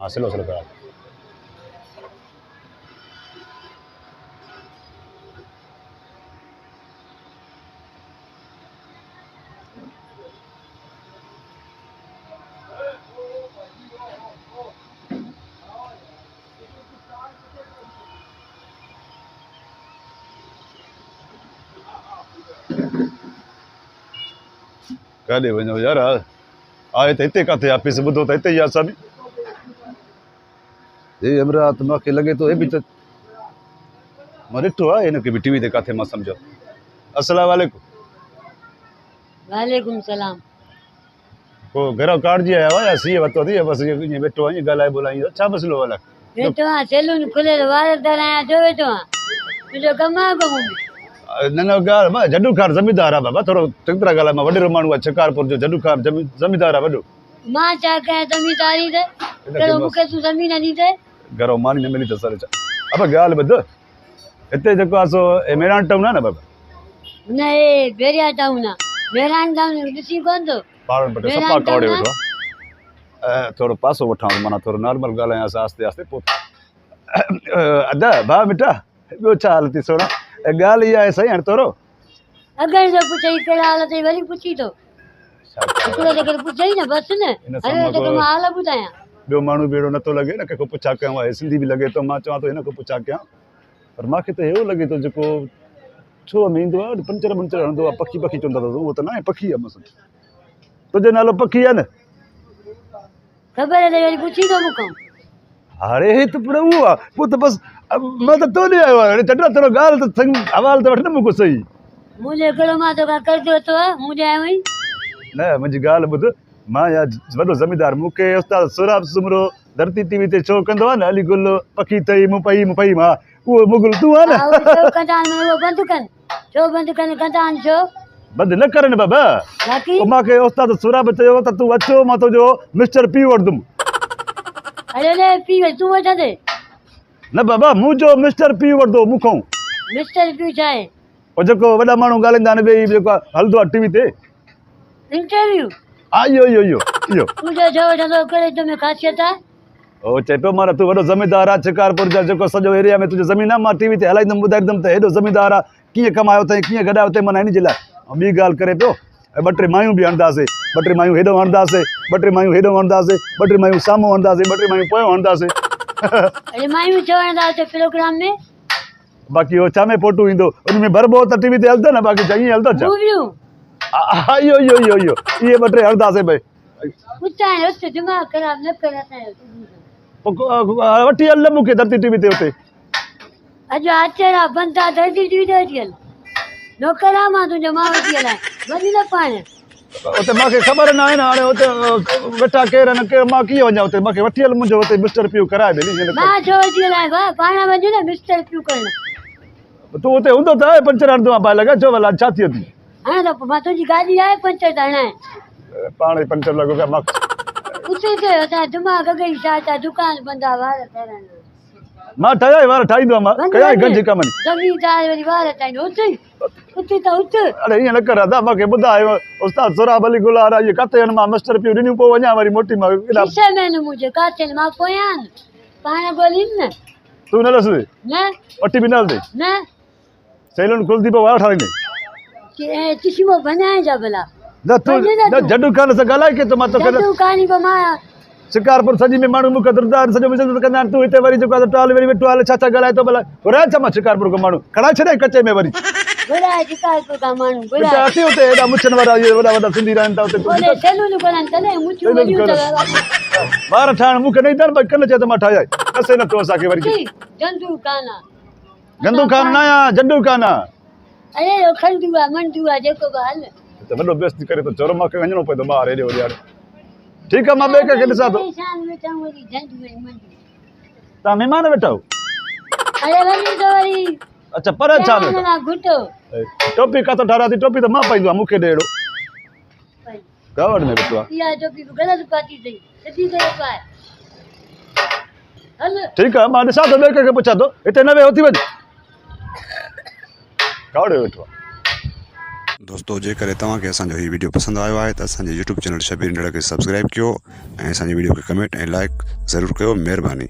हाँ slow slow करा काॾे वञो यार आए त हिते किथे ऑफिस ॿुधो त हिते ई आहे सभु हे अमरात मूंखे लॻे थो हे बि त मां ॾिठो आहे हिनखे बि टीवी ते किथे मां सम्झो अस्सलाम वालेकुम वालेकुम सलाम। को घरों कार्ड जी आया हुआ या सीए वरितो अथई बसि ईअं वेठो आहे ईअं ॻाल्हाए ॿोलाईं छा मसइलो अलाए वेठो आहियां सैलून खुलियल वार धरायां छो वेठो आहियां तुंहिंजो कमु आहे कमु न न ॻाल्हि मां जॾू ख़ार ज़मीदार आहे बाबा थोरो चङी तरह ॻाल्हाए मां वॾेरो माण्हू आहे शिकारपुर जो जॾू ख़ार ज़मीदार आहे वॾो मां छा कयां ज़मीदारी ते कहिड़ो मूंखे तूं ज़मीन ॾींदे घरों मानी न मिली त सर छा अब ॻाल्हि ॿुध हिते जेको आहे सो मेरान टाउन आहे न बाबा न हे भेरिया टाउन आहे मेरान टाउन ॾिसी कोन थो पाण बटे सफ़ा कौड़े वेठो आहे थोरो पासो वठां माना थोरो नॉर्मल ॻाल्हायां आस्ते आस्ते पोइ अदा भाउ मिटा ॿियो छा हाल थी सोना ॻाल्हि इहा आहे साईं हाणे थोरो अगरि जो पुछई कहिड़ा हाल अथई वरी पुछी थो हिकिड़ो दफ़ो पुछई न बसि न अरे त मां हाल ॿुधायां ॿियो माण्हू बि अहिड़ो नथो लॻे न कंहिंखो पुछा कयूं आहे सिंधी बि लॻे थो मां चवां थो हिन खां पुछा कयां पर मूंखे त अहिड़ो लॻे थो जेको छो में ईंदो आहे पंचर पंचर हणंदो आहे पखी पखी चवंदा अथसि उहो त न आहे पखी आहे मसि तुंहिंजो नालो पखी आहे न ख़बर आहे वरी पुछी थो मूंखां अरे हे त पर उहो आहे पोइ त बसि मां त तो ॾे आयो आहियां चटा थोरो ॻाल्हि त हवाल त वठ न मूंखे सही मुंहिंजो हिकिड़ो मां तोखां कर्ज़ु वरितो आहे मूं ॾियां वई न मुंहिंजी ॻाल्हि ॿुध मां या वॾो ज़मीदार मूंखे उस्ताद सुराब सुमरो धरती टीवी ते शो कंदो आहे न अली गुल पखी तई मुपई मां उहो मुगल तूं आहे न बंदि कनि छो बंदि कनि कंदानि छो बंदि न करनि बाबा बाक़ी मूंखे उस्ताद सुराब चयो त तूं अचो मां तुंहिंजो मिस्टर पी वठंदुमि अरे पी तूं वठंदे न बाबा मुंहिंजो मिस्टर पी वठंदो मूंखां मिस्टर पी छा आहे पोइ जेको वॾा माण्हू ॻाल्हाईंदा आहिनि भई जेको हलंदो आहे टीवी ते इंटरव्यू हा इहो तुंहिंजो छो वठंदो कहिड़े तुंहिंजो ख़ासियत आहे ओ चए पियो मां तूं वॾो ज़मीदार आहे शिकारपुर जा जेको सॼो एरिया में तुंहिंजो ज़मीन आहे मां टीवी ते हलाईंदुमि ॿुधाईंदुमि त हेॾो ज़मीदार आहे कीअं कमायो अथई कीअं गॾायो अथई माना हिन जे लाइ ऐं ॿी ॻाल्हि करे पियो ऐं ॿ टे मायूं बि हणंदासीं ॿ टे मायूं हेॾो हणंदासीं ॿ टे मायूं हेॾो हणंदासीं ॿ टे मायूं साम्हूं हणंदासीं ॿ टे मायूं पोयों हणंदासीं अरे मायूं छो हणंदा हुते प्रोग्राम में बाक़ी उहो छा में फोटू ईंदो उन में भरबो त टीवी ते हलंदो न बाक़ी चङी हलंदो छा मूवियूं हा इहो इहे ॿ टे हणंदासीं भई पुछां उते दिमाग़ ख़राब न कर वठी हल न मूंखे धरती टीवी ते उते अॼु अचर आहे बंदि आहे धरती टीवी ते वठी हल नौकर आहे मां तुंहिंजो मां वठी हलां वञी न पाण उते मूंखे ख़बर न आहे न हाणे उते वेठा केरु न केरु मां कीअं वञा उते मूंखे वठी हल मुंहिंजो उते मिस्टर पियू कराए ॾे मां छो वठी हलां भाउ पाण वञ न मिस्टर पियू करणु तूं उते हूंदो त पंचर हणंदो आहे भाई लॻा छो भला छा थियो थी हाणे त पोइ मां तुंहिंजी गाॾी आहे पंचर त हणाए पाण ई पंचर लॻो पिया मां उते ते असां दिमाग़ गई छा दुकान बंदि आहे वार ठाहिण मां ठाहिया वार ठाहींदो आहियां मां कया गंज कम ज़मीदार वरी वार ठाहींदो उते त उते अरे ईअं न कर दादा मूंखे ॿुधायो उस्ताद सुराब अली गुलार इहे किथे आहिनि मां मिस्टर पियू ॾिनियूं पोइ वञा वरी मोटी मां किसे में न मुंहिंजो काथे मां पोयां पाण ॻोल्हीनि न तूं न ॾिस न वठी बि न हलंदी न सैलून खुलंदी पोइ वार ठाहींदी चश्मो बनाए जा भला न तूं न जॾू कान सां ॻाल्हाए के त मां तोखे कहानी पोइ मां शिकारपुर सॼी में माण्हू मूंखे दुरदा आहिनि सॼो मिज़त कंदा आहिनि तूं हिते वरी जेको आहे टाल वरी वेठो हले छा छा ॻाल्हाए थो भला घुराए छा मां शिकारपुर खां माण्हू खणा छॾे कचे में वरी घुराए शिकारपुर खां माण्हू घुराए अची हुते हेॾा मुछनि वारा इहे वॾा वॾा सिंधी रहनि था हुते सैलून खोलनि तॾहिं मुछूं वॾियूं अथव वार ठाहिण मूंखे न ईंदा आहिनि भई कल्ह चए त मां ठाहिया कसे नथो असांखे वरी जंदू काना गंदू खान न आहियां जंडू खान अरे खंडू आहे मंडू आहे जेको बि हल त वॾो बेइज़ती करे थो चोरो मूंखे वञिणो पए थो ॿाहिरि हेॾे होॾे हाणे ठीकु आहे मां ॿिए कंहिंखे ॾिसां थो तव्हां महिमान वेठा हो अरे वञी त वरी अच्छा पर छा घुटो टोपी काथो ठारां थी टोपी त मां पाईंदो आहियां मूंखे ॾे अहिड़ो गावड़ में वेठो आहे इहा टोपी ग़लति पाती अथई सिधी करे पाए हल ठीकु आहे मां ॾिसां थो ॿिए कंहिंखे पुछां थो हिते न वेहो थी वञ गावड़ में वेठो आहे दोस्तों जेकर तव्हांखे असांजो हीउ वीडियो पसंदि आयो आहे त असांजे यूट्यूब चैनल शबीर इंडिया खे सब्सक्राइब कयो ऐं असांजे वीडियो खे कमेंट ऐं लाइक ज़रूरु कयो। महिरबानी।